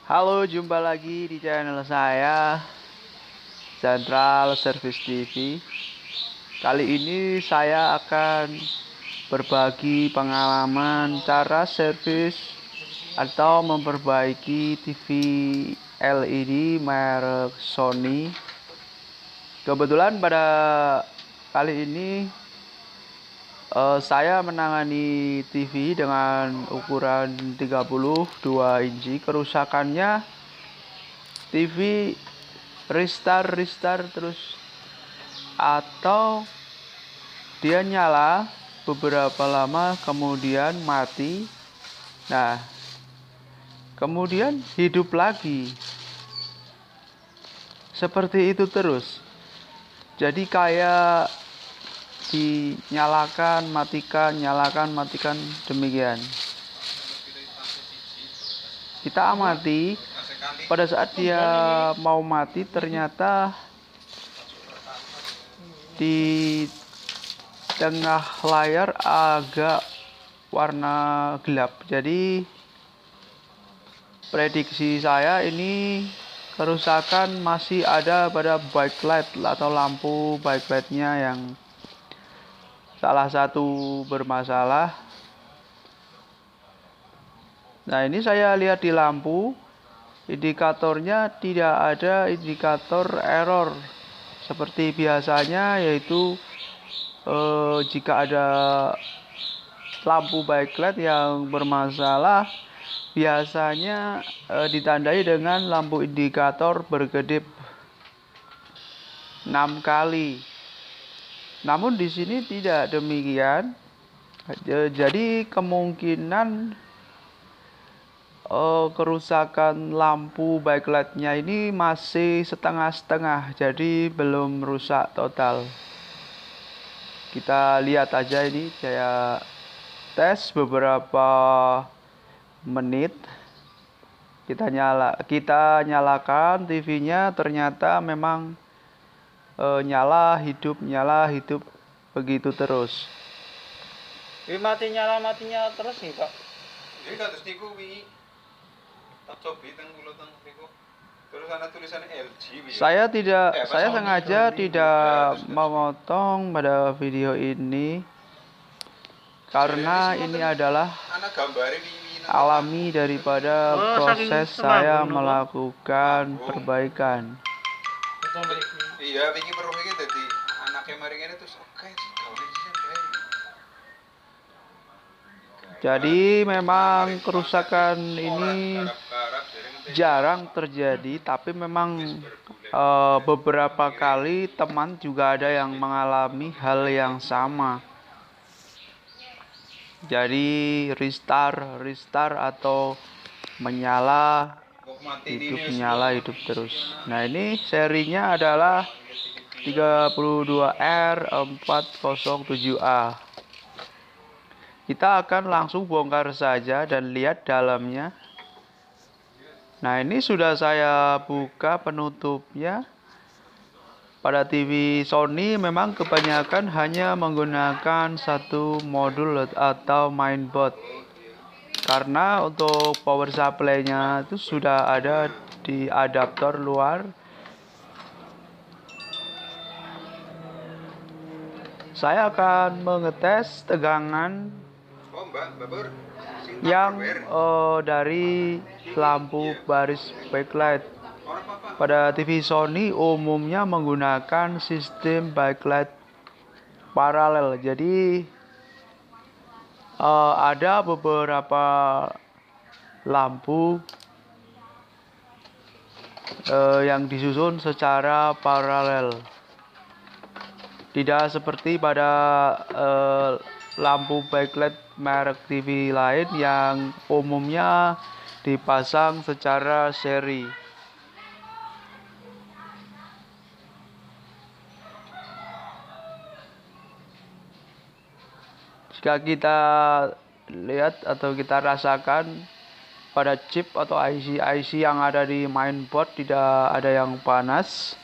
Halo, jumpa lagi di channel saya, Central Service TV. Kali ini saya akan berbagi pengalaman cara servis atau memperbaiki TV LED merek Sony. Kebetulan pada kali ini saya menangani TV dengan ukuran 32 inci. Kerusakannya TV restart terus, atau dia nyala beberapa lama kemudian mati. Nah, kemudian hidup lagi. Seperti itu terus. Jadi kayak dinyalakan, matikan, nyalakan, matikan, demikian. Kita amati pada saat dia mau mati, ternyata di tengah layar agak warna gelap. Jadi prediksi saya ini kerusakan masih ada pada backlight atau lampu backlightnya yang salah satu bermasalah. Nah, ini saya lihat di lampu, indikatornya tidak ada indikator error seperti biasanya, yaitu jika ada lampu backlight yang bermasalah biasanya ditandai dengan lampu indikator berkedip 6 kali. Namun di sini tidak demikian. Jadi kemungkinan kerusakan lampu backlightnya ini masih setengah-setengah, jadi belum rusak total. Kita lihat aja, ini saya tes beberapa menit. Kita nyalakan TV-nya, ternyata memang nyala hidup begitu terus. Ini matinya terus nih, Pak. Jadi kados niku wingi tak cobi teng kula teng niku. Terus ana tulisan LG. Saya sengaja tidak memotong pada video ini karena ini adalah alami daripada proses saya melakukan perbaikan. Iya, wingi weruh iki dadi anake mari ngene terus oke gawe sih. Jadi memang kerusakan ini jarang terjadi, tapi memang beberapa kali teman juga ada yang mengalami hal yang sama. Jadi restart atau menyala hidup terus. Nah, ini serinya adalah 32R407A. Kita akan langsung bongkar saja dan lihat dalamnya. Nah, ini sudah saya buka penutupnya. Pada TV Sony memang kebanyakan hanya menggunakan satu modul atau mainboard, karena untuk power supply-nya itu sudah ada di adaptor luar. Saya akan mengetes tegangan yang dari lampu baris backlight. Pada TV Sony umumnya menggunakan sistem backlight paralel. Jadi ada beberapa lampu yang disusun secara paralel. Tidak seperti pada lampu backlight merek TV lain yang umumnya dipasang secara seri. Jika kita lihat atau kita rasakan pada chip atau IC yang ada di mainboard tidak ada yang panas.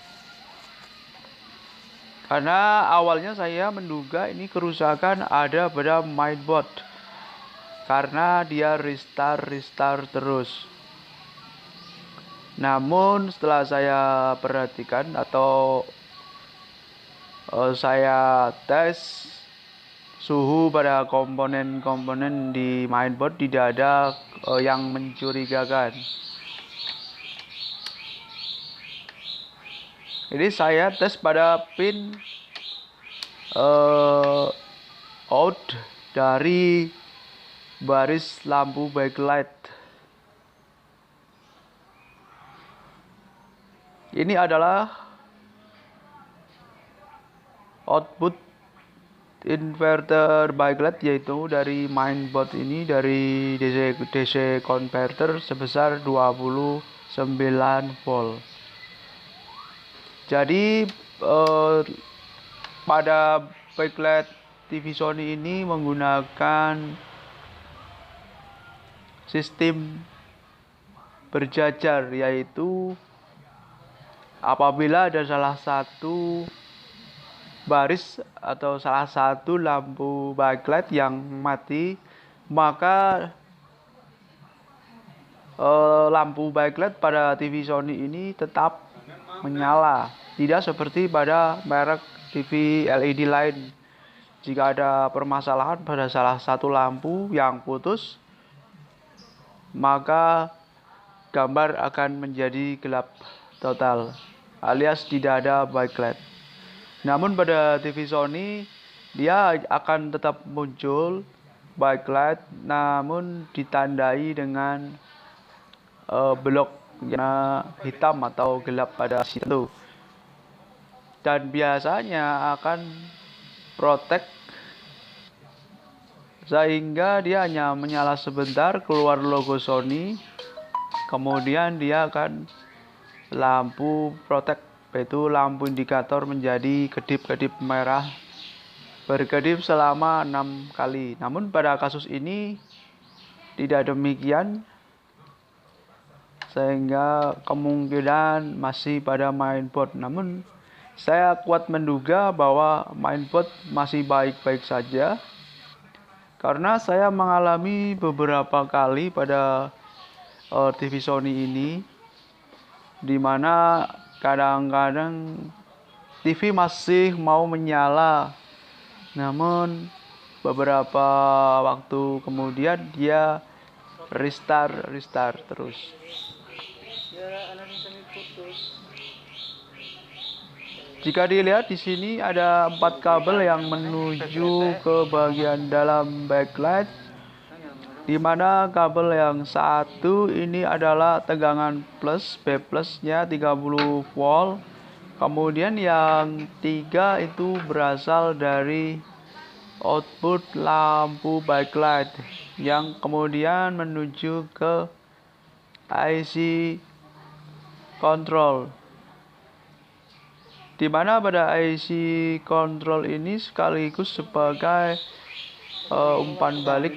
Karena awalnya saya menduga ini kerusakan ada pada mainboard, karena dia restart terus. Namun setelah saya perhatikan atau saya tes suhu pada komponen-komponen di mainboard, tidak ada yang mencurigakan. Ini saya tes pada pin out dari baris lampu backlight. Ini adalah output inverter backlight, yaitu dari mainboard ini, dari DC converter sebesar 29 volt. Jadi pada backlight TV Sony ini menggunakan sistem berjajar, yaitu apabila ada salah satu baris atau salah satu lampu backlight yang mati, maka lampu backlight pada TV Sony ini tetap menyala, tidak seperti pada merek TV LED lain. Jika ada permasalahan pada salah satu lampu yang putus, maka gambar akan menjadi gelap total, alias tidak ada backlight. Namun pada TV Sony, dia akan tetap muncul backlight, namun ditandai dengan blok hitam atau gelap pada situ, dan biasanya akan protect sehingga dia hanya menyala sebentar, keluar logo Sony, kemudian dia akan lampu protect, yaitu lampu indikator menjadi kedip-kedip merah, berkedip selama 6 kali. Namun pada kasus ini tidak demikian, sehingga kemungkinan masih pada mainboard. Namun saya kuat menduga bahwa mainboard masih baik-baik saja, karena saya mengalami beberapa kali pada TV Sony ini, dimana kadang-kadang TV masih mau menyala, namun beberapa waktu kemudian dia restart terus. Jika dilihat di sini ada 4 kabel yang menuju ke bagian dalam backlight, di mana kabel yang satu ini adalah tegangan plus, B plusnya 30 volt. Kemudian yang 3 itu berasal dari output lampu backlight yang kemudian menuju ke IC control, di mana pada IC control ini sekaligus sebagai umpan balik,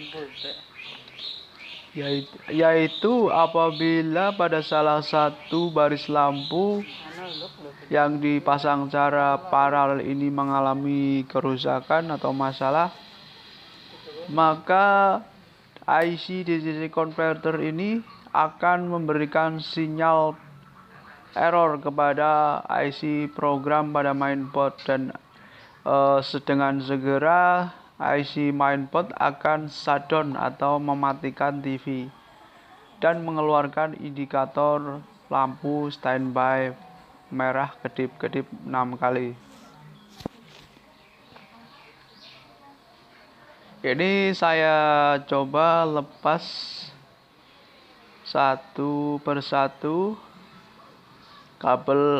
yaitu apabila pada salah satu baris lampu yang dipasang secara paralel ini mengalami kerusakan atau masalah, maka IC DC converter ini akan memberikan sinyal error kepada IC program pada mainboard, dan dengan segera IC mainboard akan shutdown atau mematikan TV dan mengeluarkan indikator lampu standby merah kedip-kedip 6 kali. Ini saya coba lepas satu persatu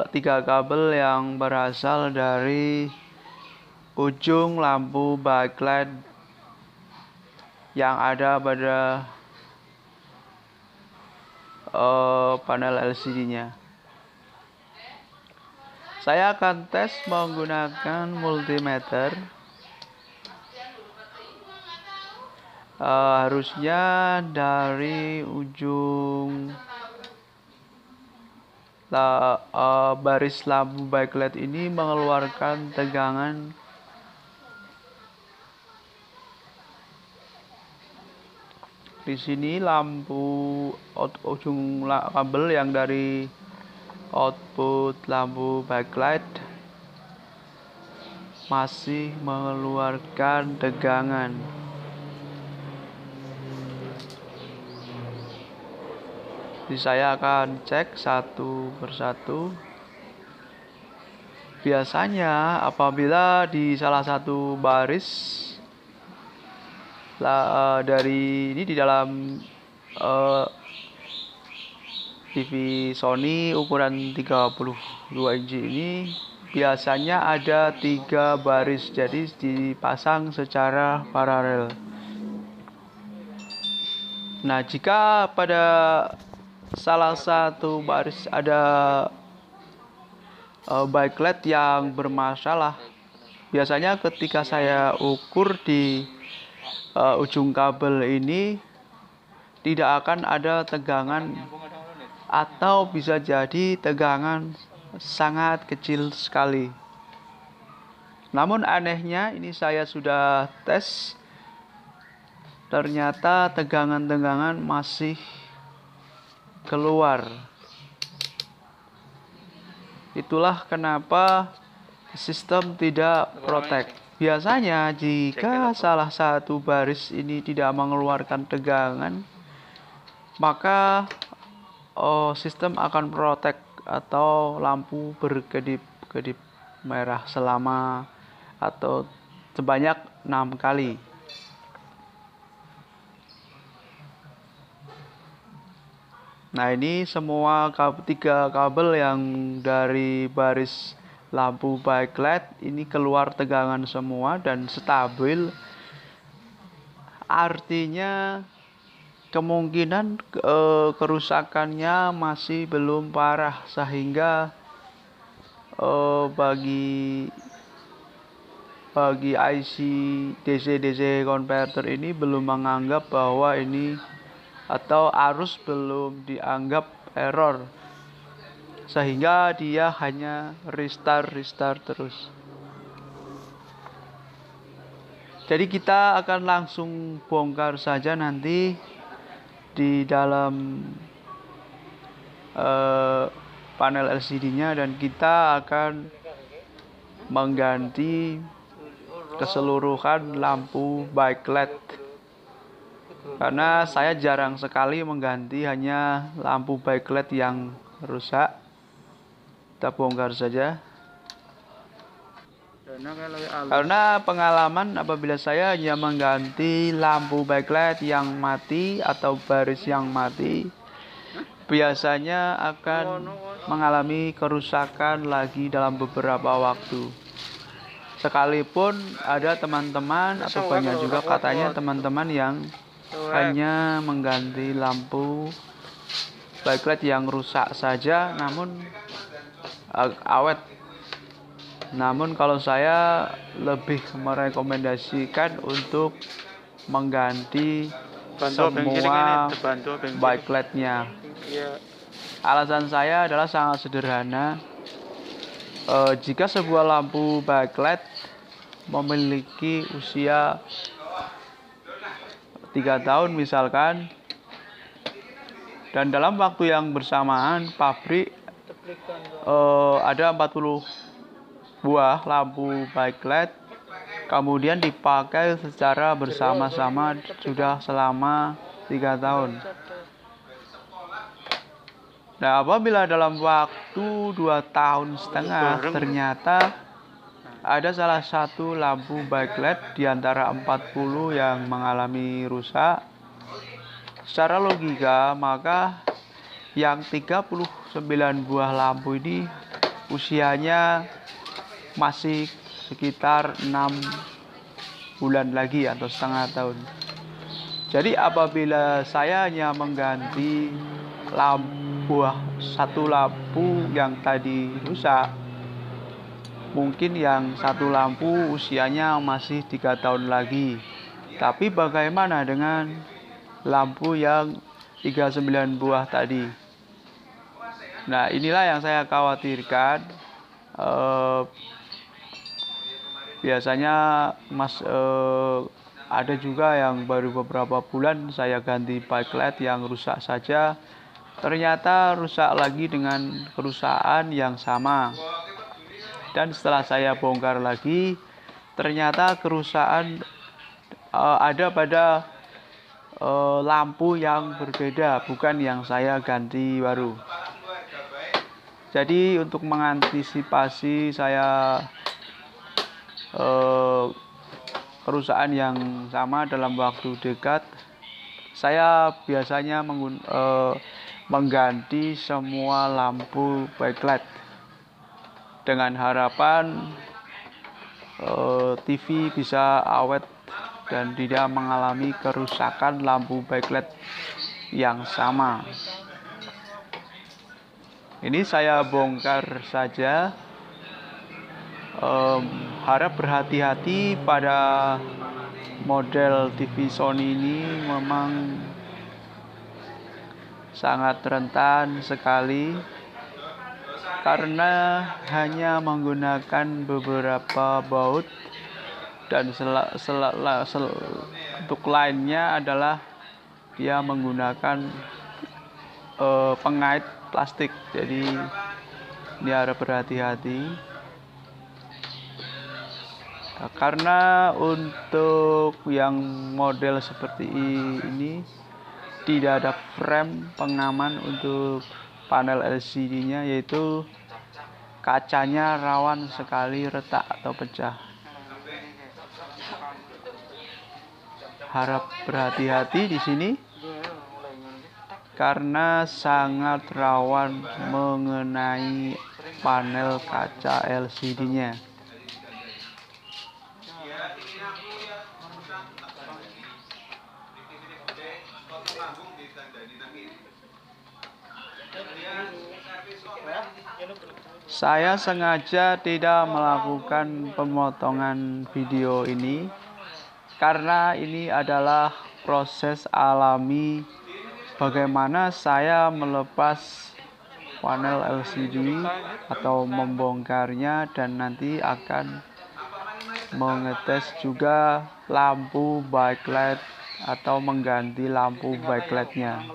tiga kabel yang berasal dari ujung lampu backlight yang ada pada panel LCD-nya. Saya akan tes menggunakan multimeter. Harusnya dari ujung baris lampu backlight ini mengeluarkan tegangan Di sini lampu ujung kabel yang dari output lampu backlight masih mengeluarkan tegangan. Jadi saya akan cek satu persatu. Biasanya apabila di salah satu baris dari ini di dalam TV Sony ukuran 32 inci ini biasanya ada 3 baris, jadi dipasang secara paralel. Nah, jika pada salah satu baris ada backlight yang bermasalah, biasanya ketika saya ukur di ujung kabel ini tidak akan ada tegangan, atau bisa jadi tegangan sangat kecil sekali. Namun anehnya ini saya sudah tes, ternyata tegangan-tegangan masih keluar. Itulah kenapa sistem tidak protect. Biasanya jika salah satu baris ini tidak mengeluarkan tegangan, maka sistem akan protect atau lampu berkedip-kedip merah selama atau sebanyak 6 kali. Nah, ini semua 3 kabel yang dari baris lampu backlight ini keluar tegangan semua dan stabil. Artinya kemungkinan kerusakannya masih belum parah, sehingga bagi IC DC-DC converter ini belum menganggap bahwa ini, atau arus belum dianggap error, sehingga dia hanya restart terus. Jadi kita akan langsung bongkar saja nanti di dalam panel LCD-nya, dan kita akan mengganti keseluruhan lampu backlight. Karena saya jarang sekali mengganti hanya lampu backlight yang rusak. Kita bongkar saja. Karena pengalaman apabila saya hanya mengganti lampu backlight yang mati atau baris yang mati, biasanya akan mengalami kerusakan lagi dalam beberapa waktu. Sekalipun ada teman-teman, atau banyak juga katanya teman-teman yang hanya mengganti lampu backlight yang rusak saja namun awet. Namun kalau saya lebih merekomendasikan untuk mengganti semua backlightnya. Alasan saya adalah sangat sederhana. Jika sebuah lampu backlight memiliki usia 3 tahun misalkan, dan dalam waktu yang bersamaan pabrik ada 40 buah lampu backlight kemudian dipakai secara bersama-sama sudah selama 3 tahun. Nah, apabila dalam waktu 2,5 tahun ternyata ada salah satu lampu backlight di antara 40 yang mengalami rusak, secara logika maka yang 39 buah lampu ini usianya masih sekitar 6 bulan lagi atau setengah tahun. Jadi apabila saya hanya mengganti satu lampu yang tadi rusak, mungkin yang satu lampu usianya masih 3 tahun lagi. Tapi bagaimana dengan lampu yang 39 buah tadi? Nah, inilah yang saya khawatirkan. Biasanya ada juga yang baru beberapa bulan saya ganti backlight yang rusak saja, ternyata rusak lagi dengan kerusakan yang sama. Dan setelah saya bongkar lagi, ternyata kerusakan ada pada lampu yang berbeda, bukan yang saya ganti baru. Jadi untuk mengantisipasi saya kerusakan yang sama dalam waktu dekat, saya biasanya mengganti semua lampu backlight dengan harapan TV bisa awet dan tidak mengalami kerusakan lampu backlight yang sama. Ini saya bongkar saja. Harap berhati-hati pada model TV Sony ini, memang sangat rentan sekali karena hanya menggunakan beberapa baut, dan untuk lainnya adalah dia menggunakan pengait plastik. Jadi ini harap berhati-hati. Karena untuk yang model seperti ini tidak ada frame pengaman untuk panel LCD-nya, yaitu kacanya rawan sekali retak atau pecah. Harap berhati-hati di sini karena sangat rawan mengenai panel kaca LCD-nya. Saya sengaja tidak melakukan pemotongan video ini karena ini adalah proses alami bagaimana saya melepas panel LCD atau membongkarnya, dan nanti akan mengetes juga lampu backlight atau mengganti lampu backlightnya.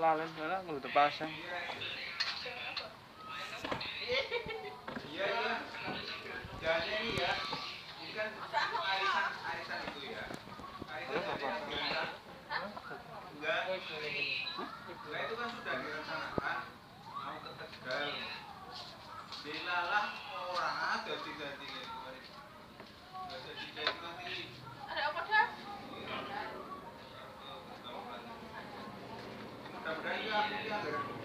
Itu kan sudah direncanakan mau ke Tegal. Dilalah orang ada diganti kemarin. Enggak jadi nanti. Ada apa dah? Mudah-mudahan ya bisa nanti.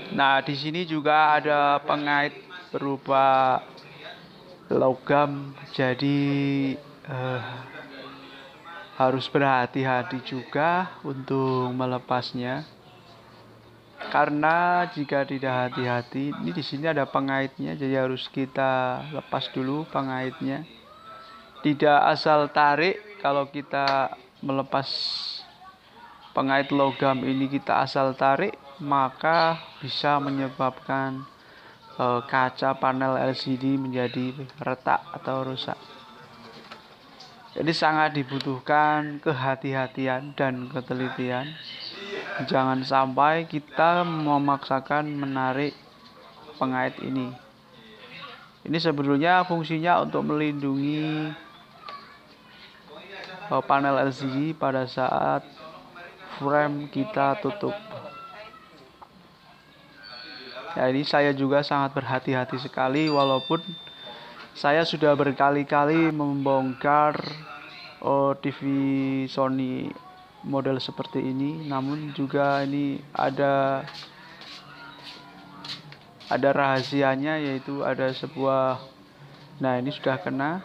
Nah, di sini juga ada pengait berupa logam, jadi harus berhati-hati juga untuk melepasnya. Karena jika tidak hati-hati, ini di sini ada pengaitnya, jadi harus kita lepas dulu pengaitnya. Tidak asal tarik. Kalau kita melepas pengait logam ini kita asal tarik, maka bisa menyebabkan kaca panel LCD menjadi retak atau rusak. Jadi sangat dibutuhkan kehati-hatian dan ketelitian. Jangan sampai kita memaksakan menarik pengait ini. Ini sebetulnya fungsinya untuk melindungi panel LCD pada saat frame kita tutup. Ya, ini saya juga sangat berhati-hati sekali, walaupun saya sudah berkali-kali membongkar TV Sony model seperti ini, namun juga ini ada rahasianya, yaitu ada sebuah, nah ini sudah kena.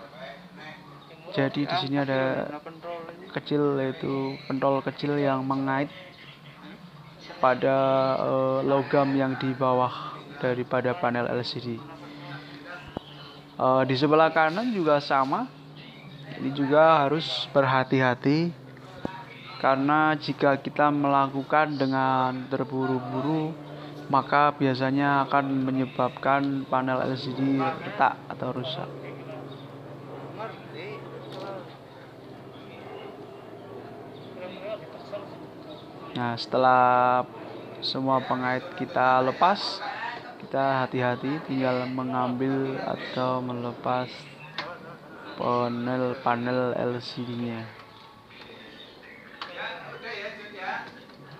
Jadi di sini ada kecil, yaitu pentol kecil yang mengait pada logam yang di bawah daripada panel LCD. Di sebelah kanan juga sama. Ini juga harus berhati-hati Karena jika kita melakukan dengan terburu-buru, maka biasanya akan menyebabkan panel LCD retak atau rusak. Ngerti. Nah, setelah semua pengait kita lepas, kita hati-hati tinggal mengambil atau melepas panel LCD-nya.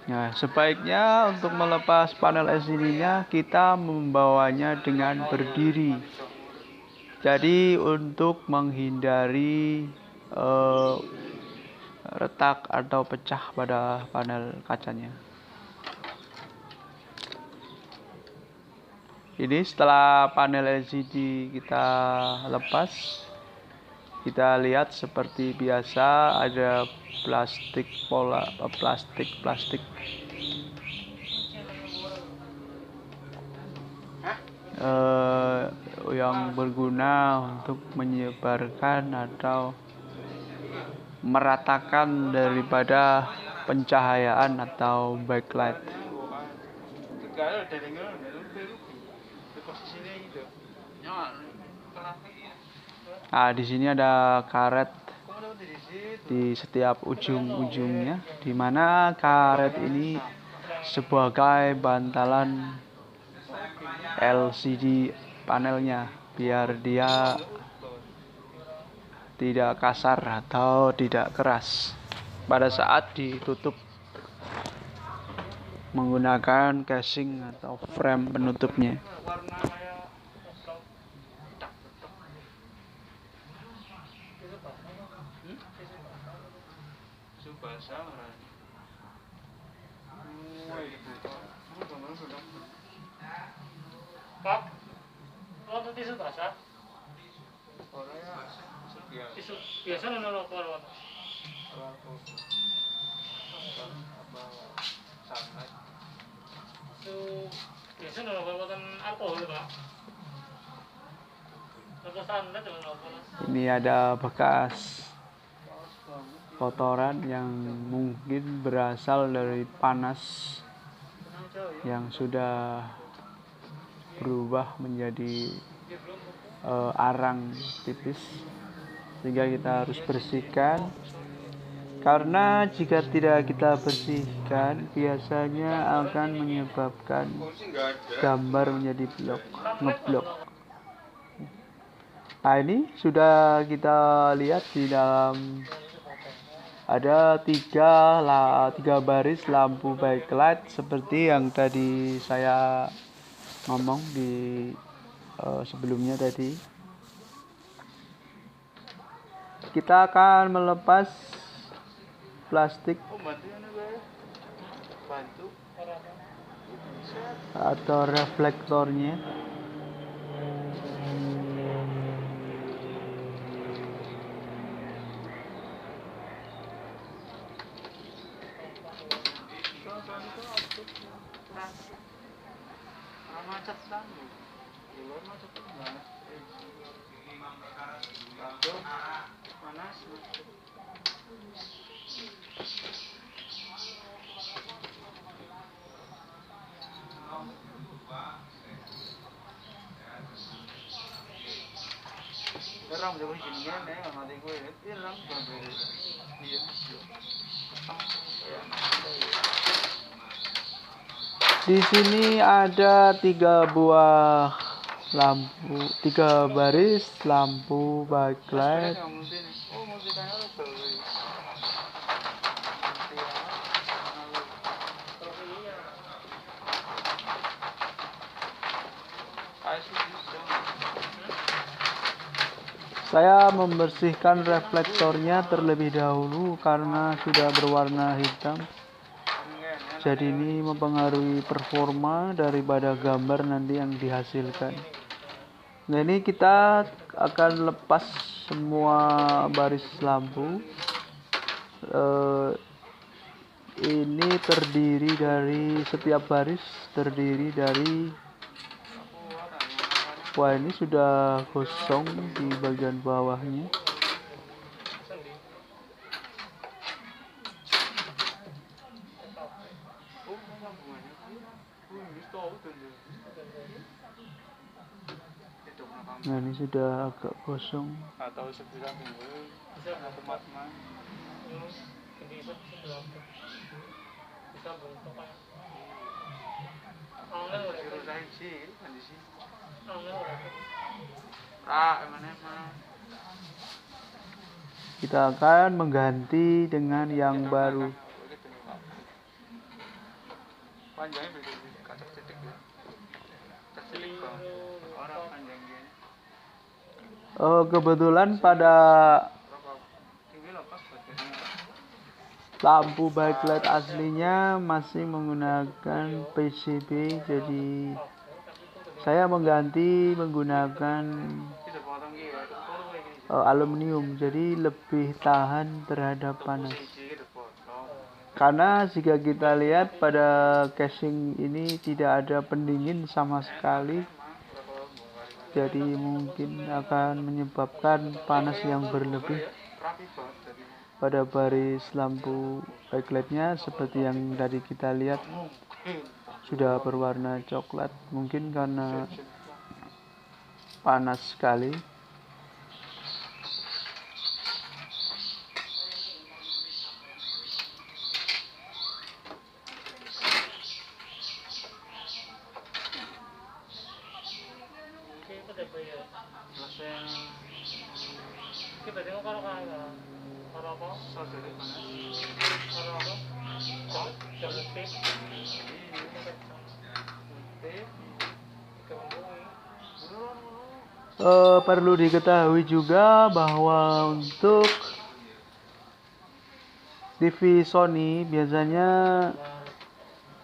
Nah, sebaiknya untuk melepas panel LCD-nya kita membawanya dengan berdiri. Jadi untuk menghindari retak atau pecah pada panel kacanya. Ini setelah panel LCD kita lepas, kita lihat seperti biasa ada plastik yang berguna untuk menyebarkan atau meratakan daripada pencahayaan atau backlight. Nah, di sini ada karet di setiap ujung-ujungnya, di mana karet ini sebagai bantalan LCD panelnya biar dia tidak kasar atau tidak keras pada saat ditutup menggunakan casing atau frame penutupnya. Pak, lo tisu basah? Tisu biasa nol keluar. Tisu biasa nol keluar alkohol pak. Ini ada bekas kotoran yang mungkin berasal dari panas yang sudah berubah menjadi arang tipis, sehingga kita harus bersihkan. Karena jika tidak kita bersihkan, biasanya akan menyebabkan gambar menjadi ngeblok. Nah, ini sudah kita lihat di dalam ada tiga baris lampu backlight seperti yang tadi saya ngomong di sebelumnya tadi. Kita akan melepas plastik atau reflektornya. Di sini ada 3 baris lampu backlight. Saya membersihkan reflektornya terlebih dahulu karena sudah berwarna hitam. Jadi ini mempengaruhi performa daripada gambar nanti yang dihasilkan. Nah, ini kita akan lepas semua baris lampu. Ini terdiri dari setiap baris terdiri dari, wah ini sudah gosong di bagian bawahnya. Nah ini sudah agak kosong. Atau sebulan minggu bisa teman-teman bisa bentuk kayak dirusain sih kondisi emang Kita akan mengganti dengan yang baru. panjangnya beda kacak cetek ya cetek orang panjangnya Kebetulan pada tinggi lepas badannya lampu backlight aslinya masih menggunakan PCB, jadi saya mengganti menggunakan tidak potong gitu aluminium, jadi lebih tahan terhadap panas. tidak potong Karena jika kita lihat pada casing ini tidak ada pendingin sama sekali, jadi mungkin akan menyebabkan panas yang berlebih rapi banget jadi pada baris lampu backlightnya, seperti yang tadi kita lihat sudah berwarna coklat, mungkin karena panas sekali. terus yang kita tengok kalau apa saudara mana kalau apa jalur tip Perlu diketahui juga bahwa untuk TV Sony biasanya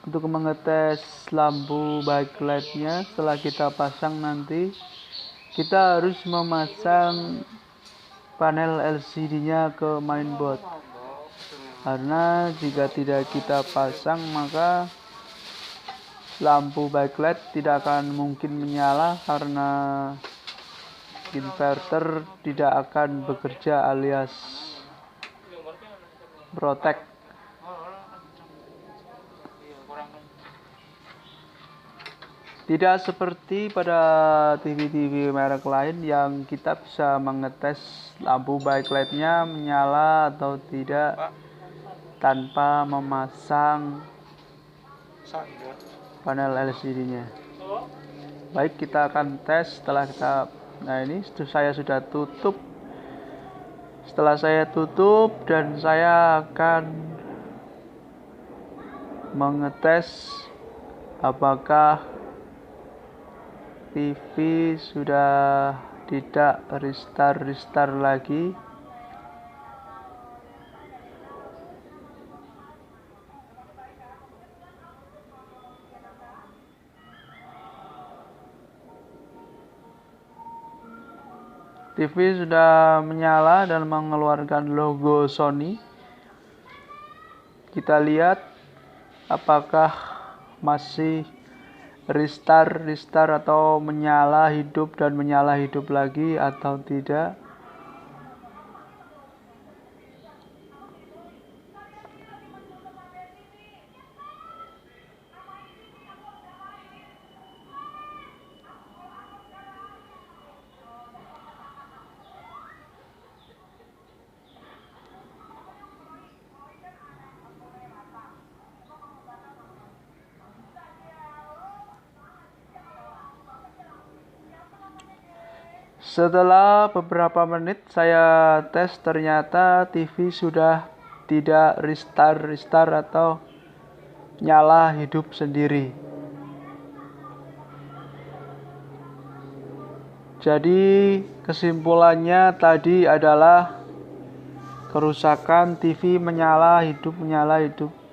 untuk mengetes lampu backlightnya setelah kita pasang nanti kita harus memasang panel LCD-nya ke mainboard, karena jika tidak kita pasang maka lampu backlight tidak akan mungkin menyala karena inverter tidak akan bekerja alias protect. Tidak seperti pada TV-TV merek lain yang kita bisa mengetes lampu backlightnya menyala atau tidak tanpa memasang panel LCD-nya. Baik, kita akan tes setelah kita. Nah ini saya sudah tutup. Setelah saya tutup dan saya akan mengetes apakah TV sudah tidak restart lagi. TV sudah menyala dan mengeluarkan logo Sony. Kita lihat apakah masih restart atau menyala hidup dan menyala hidup lagi atau tidak. Setelah beberapa menit saya tes, ternyata TV sudah tidak restart atau nyala hidup sendiri. Jadi kesimpulannya tadi adalah kerusakan TV menyala hidup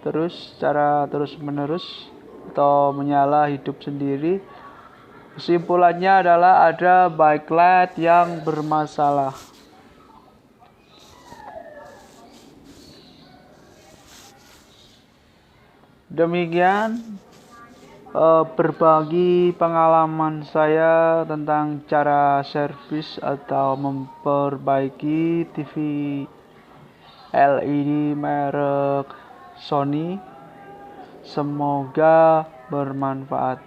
terus secara terus menerus atau menyala hidup sendiri. Kesimpulannya adalah ada backlight yang bermasalah. Demikian berbagi pengalaman saya tentang cara servis atau memperbaiki TV LED merek Sony. Semoga bermanfaat.